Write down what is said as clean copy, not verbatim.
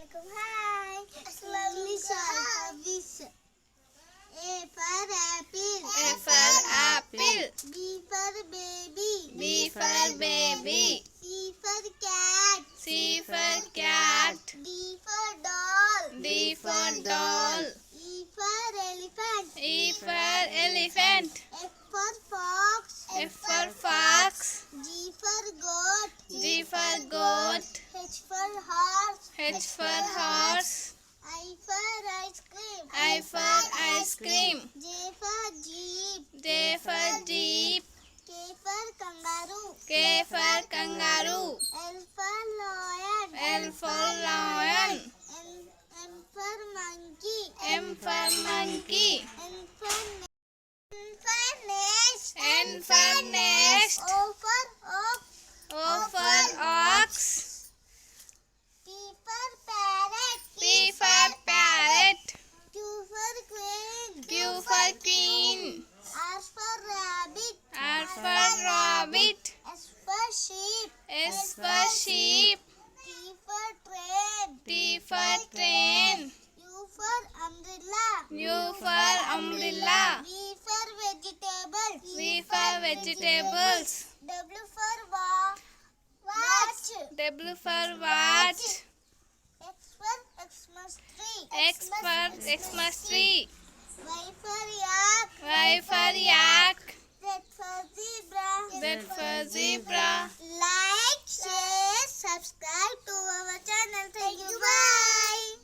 Hi. Assalamualaikum. A for apple. A for apple. B for baby. B for baby. C for cat. C for cat. D for doll. D for doll. E for elephant. E for elephant. F for fox. F for fox. G for goat. G for goat. H for horse. H for horse. I for ice cream. I for ice cream. J for jeep. J for jeep. K for kangaroo. K for kangaroo. L for lion. L for lion. M for monkey. M for monkey. N for nest. N for nest. O for oak. O for ox. P for parrot. P for parrot. Q for queen. Q for queen. R for rabbit. R for rabbit. S for sheep. S for sheep. T for train. T for train. U for umbrella. U for umbrella. V for vegetables. V for vegetables. W for watch. W for watch. X for Xmas tree. X for Xmas tree. Y for yak. Y for yak. Z for zebra. Z for zebra. Like, share, subscribe to our channel. Thank you. Bye.